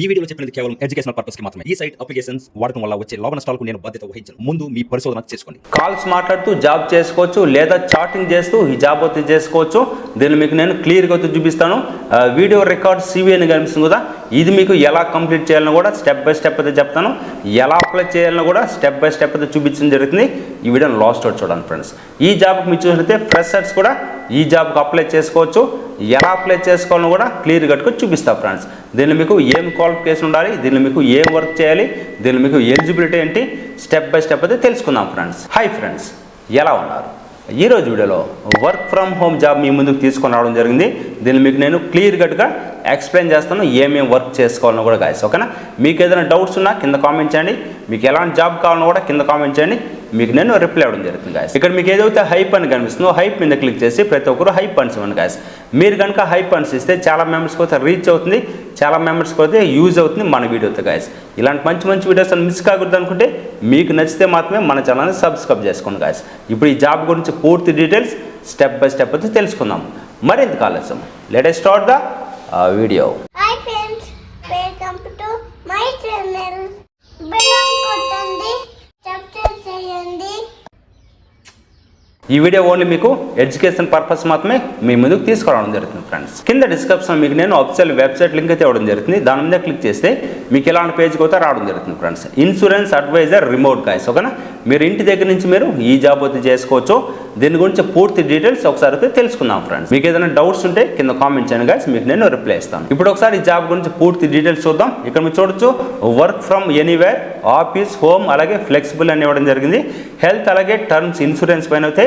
ఈ వీడియోలో చెప్పినది కేవలం ఎడ్యుకేషనల్ పర్పస్ కి మాత్రమే. ఈ సైట్ అప్లికేషన్స్ వాడటం వల్ల వచ్చే లాభ నష్టాలకు నేను బాధ్యత వహించను. ముందు మీ పరిశోధన చేసుకోండి. కాల్స్ మాట్లాడుతూ జాబ్ చేసుకోవచ్చు, లేదా చాటింగ్ చేస్తూ ఈ జాబ్ అయితే చేసుకోవచ్చు. దీన్ని మీకు నేను క్లియర్గా అయితే చూపిస్తాను. వీడియో రికార్డ్ CV అని కనిపిస్తుంది కదా, ఇది మీకు ఎలా కంప్లీట్ చేయాలని కూడా స్టెప్ బై స్టెప్ అయితే చెప్తాను. ఎలా అప్లై చేయాలని కూడా స్టెప్ బై స్టెప్ అయితే చూపించడం జరుగుతుంది. ఈ వీడియోని లాస్ట్ అవుట్ చూడండి ఫ్రెండ్స్. ఈ జాబ్కి మీరు చూసినట్లయితే ఫ్రెషర్స్ కూడా ఈ జాబ్కి అప్లై చేసుకోవచ్చు. ఎలా అప్లై చేసుకోవాలని కూడా క్లియర్ కట్టుకొని చూపిస్తాను ఫ్రెండ్స్. దీనిలో మీకు ఏం క్వాలిఫికేషన్ ఉండాలి, దీనిలో మీకు ఏం వర్క్ చేయాలి, దీనిలో మీకు ఎలిజిబిలిటీ ఏంటి, స్టెప్ బై స్టెప్ అయితే తెలుసుకుందాం ఫ్రెండ్స్. హాయ్ ఫ్రెండ్స్, ఎలా ఉన్నారు? ఈరోజు వీడియోలో వర్క్ ఫ్రమ్ హోమ్ జాబ్ మీ ముందుకు తీసుకొని రావడం జరిగింది. దీన్ని మీకు నేను క్లియర్ కట్గా ఎక్స్ప్లెయిన్ చేస్తాను, ఏమేమి వర్క్ చేసుకోవాలని కూడా గాయస్. ఓకేనా? మీకు ఏదైనా డౌట్స్ ఉన్నా కింద కామెంట్ చేయండి. మీకు ఎలాంటి జాబ్ కావాలన్నా కూడా కింద కామెంట్ చేయండి, మీకు నేను రిప్లై అవ్వడం జరుగుతుంది గాయస్. ఇక్కడ మీకు ఏదైతే హైప్ అని కనిపిస్తుందో హైప్ మీద క్లిక్ చేసి ప్రతి ఒక్కరు హైప్ పన్స్ ఇవ్వండి గాయస్. మీరు కనుక హైప్ పన్స్ ఇస్తే చాలా మెంబర్స్కి అయితే రీచ్ అవుతుంది, చాలా మెంబర్స్కి అయితే యూజ్ అవుతుంది మన వీడియోతో గాయస్. ఇలాంటి మంచి మంచి వీడియోస్ మిస్ కాకూడదు అనుకుంటే మీకు నచ్చితే మాత్రమే మన ఛానల్ని సబ్స్క్రైబ్ చేసుకోండి గాయస్. ఇప్పుడు ఈ జాబ్ గురించి పూర్తి డీటెయిల్స్ స్టెప్ బై స్టెప్ అయితే తెలుసుకుందాం. మరింత ఆలస్యం, let us start the video. Hi friends, welcome to my channel. Bell కొట్టండి, సబ్స్క్రైబ్ చేయండి. ఈ వీడియో ఓన్లీ మీకు ఎడ్యుకేషన్ పర్పస్ మాత్రమే మీ ముందుకు తీసుకురావడం జరుగుతుంది ఫ్రెండ్స్. కింద డిస్క్రిప్షన్ మీకు నేను అఫీషియల్ వెబ్సైట్ లింక్ అయితే ఇవ్వడం జరుగుతుంది. దాని మీద క్లిక్ చేస్తే మీకు ఇలాంటి పేజ్కి అయితే రావడం జరుగుతుంది friends. Insurance advisor remote guys. ఓకేనా? మీరు ఇంటి దగ్గర నుంచి మీరు ఈ జాబ్ అయితే చేసుకోవచ్చు. దీని గురించి పూర్తి డీటెయిల్స్ ఒకసారి అయితే తెలుసుకుందాం ఫ్రెండ్స్. మీకు ఏదైనా డౌట్స్ ఉంటే కింద కామెంట్ చేయండి గాయస్, మీకు నేను రిప్లై ఇస్తాను. ఇప్పుడు ఒకసారి ఈ జాబ్ గురించి పూర్తి డీటెయిల్స్ చూద్దాం. ఇక్కడ మీరు చూడొచ్చు, work from anywhere, office, home, అలాగే ఫ్లెక్సిబుల్ అని ఇవ్వడం జరిగింది. హెల్త్ అలాగే టర్మ్స్ ఇన్సూరెన్స్ పైన అయితే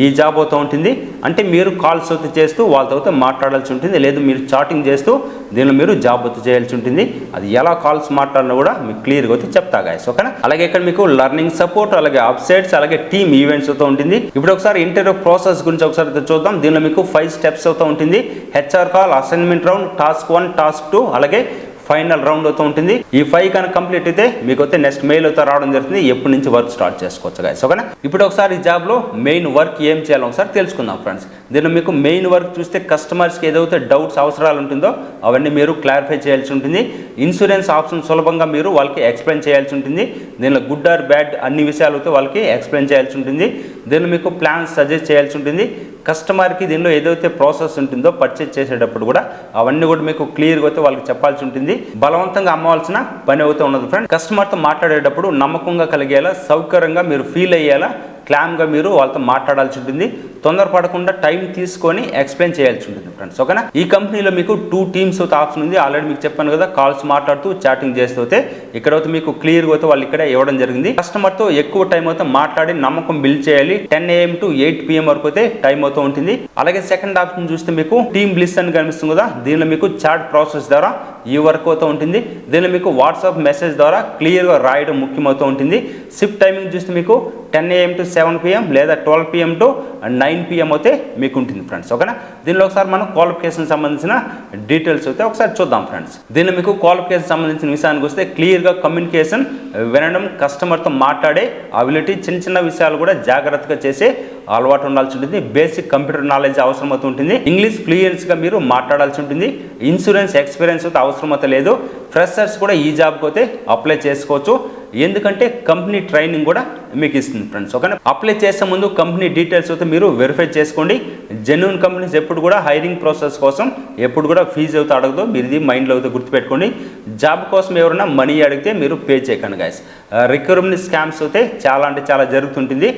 ఈ జాబ్ అవుతూ ఉంటుంది. అంటే మీరు కాల్స్ అయితే చేస్తూ వాళ్ళతో అయితే మాట్లాడాల్సి ఉంటుంది, లేదు మీరు చాటింగ్ చేస్తూ దీనిలో మీరు జాబ్ అయితే చేయాల్సి ఉంటుంది. అది ఎలా కాల్స్ మాట్లాడినా కూడా మీకు క్లియర్గా అయితే చెప్తా గాయస్. ఓకేనా? అలాగే ఇక్కడ మీకు లర్నింగ్ సపోర్ట్, అలాగే అప్సైట్స్, అలాగే టీమ్ ఈవెంట్స్ అవుతూ ఉంటుంది. ఇప్పుడు ఒకసారి ఇంటర్వ్యూ ప్రాసెస్ గురించి ఒకసారి చూద్దాం. దీనిలో మీకు 5 స్టెప్స్ అవుతూ ఉంటుంది. HR call, assignment round, task 1, task 2, అలాగే ఫైనల్ రౌండ్ అవుతూ ఉంటుంది. ఈ 5 కనుక కంప్లీట్ అయితే మీకు అయితే నెక్స్ట్ మెయిల్ అయితే రావడం జరుగుతుంది, ఎప్పటి నుంచి వర్క్ స్టార్ట్ చేసుకోవచ్చు గాయస్. ఓకేనా? ఇప్పుడు ఒకసారి ఈ జాబ్లో మెయిన్ వర్క్ ఏం చేయాలో ఒకసారి తెలుసుకుందాం ఫ్రెండ్స్. దీనిలో మీకు మెయిన్ వర్క్ చూస్తే కస్టమర్స్కి ఏదైతే డౌట్స్ అవసరాలు ఉంటుందో అవన్నీ మీరు క్లారిఫై చేయాల్సి ఉంటుంది. ఇన్సూరెన్స్ ఆప్షన్ సులభంగా మీరు వాళ్ళకి ఎక్స్ప్లెయిన్ చేయాల్సి ఉంటుంది. దీనిలో గుడ్ ఆర్ బ్యాడ్ అన్ని విషయాలతో వాళ్ళకి ఎక్స్ప్లెయిన్ చేయాల్సి ఉంటుంది. దీనిలో మీకు ప్లాన్స్ సజెస్ట్ చేయాల్సి ఉంటుంది. కస్టమర్కి దీనిలో ఏదైతే ప్రాసెస్ ఉంటుందో పర్చేజ్ చేసేటప్పుడు కూడా అవన్నీ కూడా మీకు క్లియర్గా అయితే వాళ్ళకి చెప్పాల్సి ఉంటుంది. బలవంతంగా అమ్మవలసిన పని అవుతూ ఉండదు ఫ్రెండ్. కస్టమర్తో మాట్లాడేటప్పుడు నమ్మకంగా కలిగేలా, సౌకర్యంగా మీరు ఫీల్ అయ్యేలా క్లామ్గా మీరు వాళ్ళతో మాట్లాడాల్సి ఉంటుంది. తొందరపడకుండా టైం తీసుకొని ఎక్స్ప్లెయిన్ చేయాల్సి ఉంటుంది ఫ్రెండ్స్. ఓకేనా? ఈ కంపెనీలో మీకు 2 టీమ్స్ అయితే ఆప్షన్ ఉంది. ఆల్రెడీ మీకు చెప్పాను కదా, కాల్స్ మాట్లాడుతూ చాటింగ్ చేస్తూ అయితే ఇక్కడ అయితే మీకు క్లియర్గా అయితే వాళ్ళు ఇక్కడ ఇవ్వడం జరిగింది. కస్టమర్తో ఎక్కువ టైం అయితే మాట్లాడి నమ్మకం బిల్డ్ చేయాలి. 10 AM to 8 PM వరకు అయితే టైం అవుతూ ఉంటుంది. అలాగే సెకండ్ ఆప్షన్ చూస్తే మీకు టీమ్ బ్లిస్ అని కనిపిస్తుంది కదా, దీనిలో మీకు చాట్ ప్రాసెస్ ద్వారా ఈ వర్క్ అవుతూ ఉంటుంది. దీనిలో మీకు వాట్సాప్ మెసేజ్ ద్వారా క్లియర్గా రాయడం ముఖ్యమవుతూ ఉంటుంది. షిఫ్ట్ టైమింగ్ చూస్తే మీకు 10 AM to 7 PM లేదా 12 PM to 9 PM అయితే మీకు ఉంటుంది ఫ్రెండ్స్. ఓకేనా? దీనిలో ఒకసారి మనం క్వాలిఫికేషన్ సంబంధించిన డీటెయిల్స్ అయితే ఒకసారి చూద్దాం ఫ్రెండ్స్. దీనిలో మీకు క్వాలిఫికేషన్ సంబంధించిన విషయానికి వస్తే క్లియర్గా కమ్యూనికేషన్, వినడం, కస్టమర్తో మాట్లాడే అబిలిటీ, చిన్న చిన్న విషయాలు కూడా జాగ్రత్తగా చేసే అలవాటు ఉండాల్సి ఉంటుంది. బేసిక్ కంప్యూటర్ నాలెడ్జ్ అవసరం అవుతూ ఉంటుంది. ఇంగ్లీష్ ఫ్లూయెన్స్గా మీరు మాట్లాడాల్సి ఉంటుంది. ఇన్సూరెన్స్ ఎక్స్పీరియన్స్ అయితే అవసరం అయితే లేదు. ఫ్రెషర్స్ కూడా ఈ జాబ్కి అయితే అప్లై చేసుకోవచ్చు, ఎందుకంటే కంపెనీ ట్రైనింగ్ కూడా మీకు ఇస్తుంది ఫ్రెండ్స్. ఓకేనా? అప్లై చేసే ముందు కంపెనీ డీటెయిల్స్ అయితే మీరు వెరిఫై చేసుకోండి. జెన్యూన్ కంపెనీస్ ఎప్పుడు కూడా హైరింగ్ ప్రాసెస్ కోసం ఎప్పుడు కూడా ఫీజు అయితే అడగదు, మీరు ఇది మైండ్లో అయితే గుర్తుపెట్టుకోండి. జాబ్ కోసం ఎవరైనా మనీ అడిగితే మీరు పే చేయకండి గాయస్. రిక్రూట్మెంట్ స్కామ్స్ అయితే చాలా అంటే చాలా జరుగుతుంటుంది,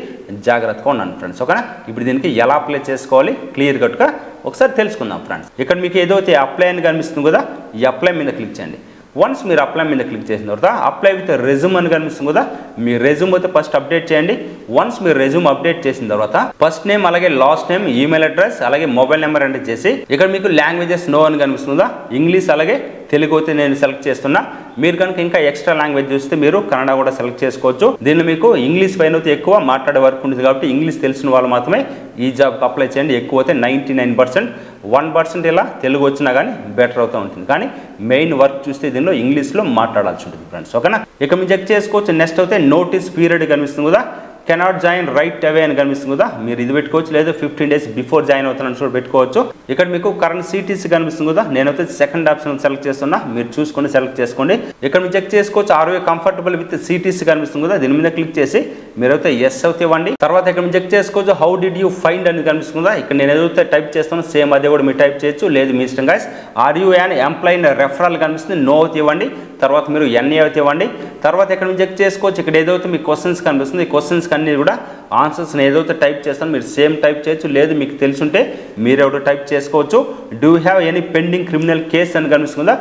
జాగ్రత్తగా ఉన్నాను ఫ్రెండ్స్. ఓకేనా? ఇప్పుడు దీనికి ఎలా అప్లై చేసుకోవాలి క్లియర్ కట్గా ఒకసారి తెలుసుకుందాం ఫ్రెండ్స్. ఇక్కడ మీకు ఏదైతే అప్లై అని కనిపిస్తుంది కదా, ఈ అప్లై మీద క్లిక్ చేయండి. వన్స్ మీరు అప్లై మీద క్లిక్ చేసిన తర్వాత అప్లై విత్ రెజ్యూమ్ అని కనిపిస్తుంది కదా, మీ రెజ్యూమ్ అయితే ఫస్ట్ అప్డేట్ చేయండి. వన్స్ మీరు రెజ్యూమ్ అప్డేట్ చేసిన తర్వాత ఫస్ట్ నేమ్, అలాగే లాస్ట్ నేమ్, ఈమెయిల్ అడ్రస్, అలాగే మొబైల్ నెంబర్ ఎంటర్ చేసి ఇక్కడ మీకు లాంగ్వేజెస్ నో అని కనిపిస్తుందా, ఇంగ్లీష్ అలాగే తెలుగు అయితే నేను సెలెక్ట్ చేస్తున్నా. మీరు కనుక ఇంకా ఎక్స్ట్రా లాంగ్వేజ్ చూస్తే మీరు కన్నడ కూడా సెలెక్ట్ చేసుకోవచ్చు. దీనిలో మీకు ఇంగ్లీష్ పైన అయితే ఎక్కువ మాట్లాడే వర్క్ ఉంటుంది కాబట్టి ఇంగ్లీష్ తెలిసిన వాళ్ళు మాత్రమే ఈ జాబ్కి అప్లై చేయండి. ఎక్కువ అయితే 99%, 1% ఇలా తెలుగు వచ్చినా కానీ బెటర్ అవుతూ ఉంటుంది. కానీ మెయిన్ వర్క్ చూస్తే దీనిలో ఇంగ్లీష్లో మాట్లాడాల్సి ఉంటుంది ఫ్రెండ్స్. ఓకేనా? ఇక మీరు చెక్ చేసుకోవచ్చు. నెక్స్ట్ అయితే నోటీస్ పీరియడ్ కనిపిస్తుంది కదా, కెనాట్ జాయిన్ రైట్ అవే అని కనిపిస్తుంది కదా, మీరు ఇది పెట్టుకోవచ్చు, లేదా 15 days బిఫోర్ జాయిన్ అవుతానని కూడా పెట్టుకోవచ్చు. ఇక్కడ మీకు కరెంట్ సిటీసీ కనిపిస్తుంది కదా, నేనైతే సెకండ్ ఆప్షన్ సెలెక్ట్ చేస్తున్నా, మీరు చూసుకొని సెలెక్ట్ చేసుకోండి. ఇక్కడ మీరు చెక్ చేసుకోవచ్చు are you comfortable with CTC కనిపిస్తుంది కదా, దీని మీద క్లిక్ చేసి మీరైతే ఎస్ అవుతే ఇవ్వండి. తర్వాత ఇక్కడ మీరు చెక్ చేసుకోవచ్చు హౌ డిడ్ యూ ఫైండ్ అని కనిపిస్తుందా, ఇక్కడ నేను ఏదైతే టైప్ చేస్తానో సేమ్ అదే కూడా మీరు టైప్ చేయొచ్చు, లేదు మీ ఇష్టం guys. Are you an employee referral కనిపిస్తుంది, నో అవుతే ఇవ్వండి. తర్వాత మీరు ఎన్ఏ అయితే ఇవ్వండి. తర్వాత ఇక్కడ మీరు చెక్ చేసుకోవచ్చు, ఇక్కడ ఏదైతే మీ క్వశ్చన్స్ కనిపిస్తుంది, ఈ క్వశ్చన్స్ అన్ని కూడా ఆన్సర్స్ నేను ఏదైతే టైప్ చేస్తాను మీరు సేమ్ టైప్ చేయొచ్చు, లేదు మీకు తెలుసుంటే మీరు ఎవరో టైప్ చేసుకోవచ్చు. Do have any pending criminal case అని కనిపిస్తుందా,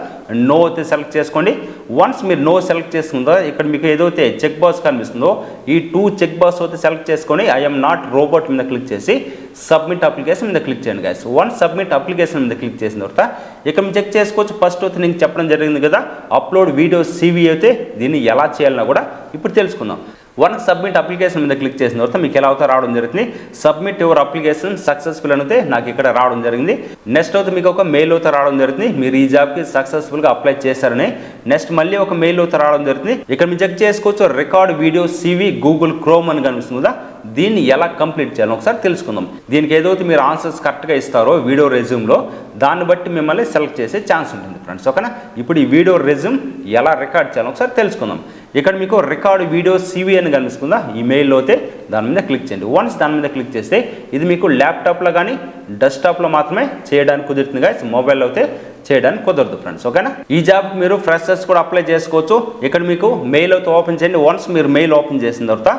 నో అయితే సెలెక్ట్ చేసుకోండి. వన్స్ మీరు నో సెలెక్ట్ చేసుకుందో ఇక్కడ మీకు ఏదైతే చెక్ బాక్స్ కనిపిస్తుందో ఈ 2 చెక్ బాక్స్ అయితే సెలెక్ట్ చేసుకొని ఐఎమ్ నాట్ రోబోట్ మీద క్లిక్ చేసి సబ్మిట్ అప్లికేషన్ మీద క్లిక్ చేయండి గైస్. వన్స్ సబ్మిట్ అప్లికేషన్ మీద క్లిక్ చేసిన తర్వాత ఇక్కడ మీరు చెక్ చేసుకోవచ్చు. ఫస్ట్ అయితే నేను చెప్పడం జరిగింది కదా అప్లోడ్ వీడియో CV అయితే దీన్ని ఎలా చేయాలన్నా కూడా ఇప్పుడు తెలుసుకుందాం. వన్ సబ్మిట్ అప్లికేషన్ మీద క్లిక్ చేసిన తర్వాత మీకు ఎలా అవుతా రావడం జరుగుతుంది, సబ్మిట్ యువర్ అప్లికేషన్ సక్సెస్ఫుల్ అయితే నాకు ఇక్కడ రావడం జరిగింది. నెక్స్ట్ అయితే మీకు ఒక మెయిల్ అయితే రావడం జరుగుతుంది, మీరు ఈ జాబ్కి సక్సెస్ఫుల్గా అప్లై చేశారని. నెక్స్ట్ మళ్ళీ ఒక మెయిల్ అయితే రావడం జరుగుతుంది. ఇక్కడ మీరు చెక్ చేసుకోవచ్చు record video CV Google chrome అని కనిపిస్తుంది కదా, దీన్ని ఎలా కంప్లీట్ చేయాలో ఒకసారి తెలుసుకుందాం. దీనికి ఏదైతే మీరు ఆన్సర్స్ కరెక్ట్గా ఇస్తారో వీడియో రెజ్యూమ్లో దాన్ని బట్టి మిమ్మల్ని సెలెక్ట్ చేసే ఛాన్స్ ఉంటుంది ఫ్రెండ్స్, ఓకేనా. ఇప్పుడు ఈ వీడియో రెజ్యూమ్ ఎలా రికార్డ్ చేయాలో ఒకసారి తెలుసుకుందాం. ఇక్కడ మీకు రికార్డ్ వీడియో CV అని కనిపిస్తుందా, ఈ మెయిల్లో అయితే దాని మీద క్లిక్ చేయండి. వన్స్ దాని మీద క్లిక్ చేస్తే ఇది మీకు ల్యాప్టాప్లో కానీ డెస్క్టాప్లో మాత్రమే చేయడానికి కుదురుతుంది గాయస్, మొబైల్లో అయితే చేయడానికి కుదరదు ఫ్రెండ్స్, ఓకేనా. ఈ జాబ్కి మీరు ఫ్రెషర్స్ కూడా అప్లై చేసుకోవచ్చు. ఇక్కడ మీకు మెయిల్ అయితే ఓపెన్ చేయండి. వన్స్ మీరు మెయిల్ ఓపెన్ చేసిన తర్వాత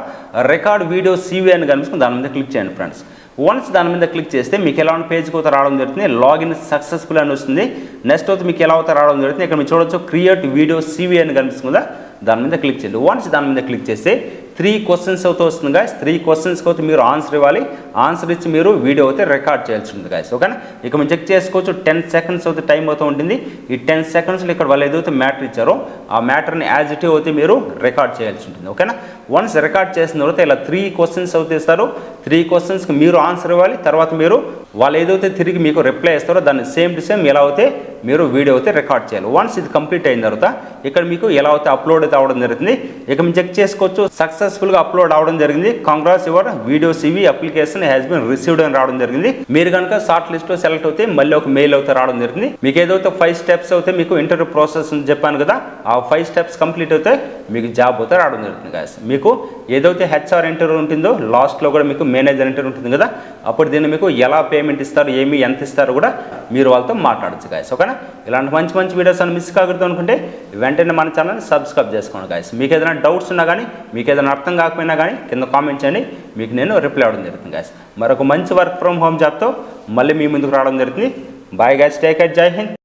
రికార్డ్ వీడియో CV అని కనిపిస్తుంది, దాని మీద క్లిక్ చేయండి ఫ్రెండ్స్. వన్స్ దాని మీద క్లిక్ చేస్తే మీకు ఎలా ఉన్న పేజ్కి అయితే రావడం జరుగుతుంది, లాగిన్ సక్సెస్ఫుల్ అని వస్తుంది. నెక్స్ట్ అయితే మీకు ఎలా అవుతా రావడం జరుగుతుంది, ఇక్కడ మీరు చూడవచ్చు క్రియేట్ వీడియో CV అని కనిపిస్తుందా, దాని మీద క్లిక్ చేయండి. వన్స్ దాని మీద క్లిక్ చేస్తే 3 క్వశ్చన్స్ అవుతూ వస్తుంది గాయస్. 3 క్వశ్చన్స్కి అయితే మీరు ఆన్సర్ ఇవ్వాలి, ఆన్సర్ ఇచ్చి మీరు వీడియో అయితే రికార్డ్ చేయాల్సి ఉంటుంది గాయస్, ఓకేనా. ఇక మీరు చెక్ చేసుకోవచ్చు 10 seconds అయితే టైం అవుతూ ఉంటుంది. ఈ 10 secondsలో ఇక్కడ వాళ్ళు ఏదైతే మ్యాటర్ ఇచ్చారో ఆ మ్యాటర్ని యాజ్ ఇట్ అయితే మీరు రికార్డ్ చేయాల్సి ఉంటుంది, ఓకేనా. వన్స్ రికార్డ్ చేసిన తర్వాత ఇలా 3 క్వశ్చన్స్ అవుతే ఇస్తారు. 3 క్వశ్చన్స్కి మీరు ఆన్సర్ ఇవ్వాలి, తర్వాత మీరు వాళ్ళు ఏదైతే తిరిగి మీకు రిప్లై ఇస్తారో దాన్ని సేమ్ టు సేమ్ ఎలా అయితే మీరు వీడియో అయితే రికార్డ్ చేయాలి. వన్స్ ఇది కంప్లీట్ అయిన తర్వాత ఇక్కడ మీకు ఎలా అయితే అప్లోడ్ అయితే అవడం జరుగుతుంది. ఇక మీరు చెక్ చేసుకోవచ్చు సక్సెస్ఫుల్గా అప్లోడ్ అవడం జరిగింది. Congrats your video CV application has been received అని రావడం జరిగింది. మీరు కనుక షార్ట్ లిస్ట్లో సెలెక్ట్ అయితే మళ్ళీ ఒక మెయిల్ అయితే రావడం జరిగింది. మీకు ఏదైతే 5 steps అయితే మీకు ఇంటర్వ్యూ ప్రాసెస్ అని చెప్పాను కదా, ఆ 5 steps కంప్లీట్ అయితే మీకు జాబ్ అయితే రావడం జరుగుతుంది గాయస్. మీకు ఏదైతే HR ఇంటర్వ్యూ ఉంటుందో లాస్ట్లో కూడా మీకు మేనేజర్ ఇంటర్వ్యూ ఉంటుంది కదా, అప్పుడు దీన్ని మీకు ఎలా పేమెంట్ ఇస్తారు, ఏమి ఎంత ఇస్తారో కూడా మీరు వాళ్ళతో మాట్లాడచ్చు గాయస్, ఓకేనా. ఇలాంటి మంచి మంచి వీడియోస్ అని మిస్ కాకూడదు అనుకుంటే వెంటనే మన ఛానల్ని సబ్స్క్రైబ్ చేసుకోండి గాయస్. మీకు ఏదైనా డౌట్స్ ఉన్నా కానీ మీకు ఏదైనా అర్థం కాకపోయినా కానీ కింద కామెంట్ చేయండి, మీకు నేను రిప్లై అవ్వడం జరుగుతుంది గాయస్. మరొక మంచి వర్క్ ఫ్రమ్ హోమ్ జాబ్తో మళ్ళీ మీ ముందుకు రావడం జరుగుతుంది. బాయ్ గాయస్, టేక్ కేర్, జై హింద్.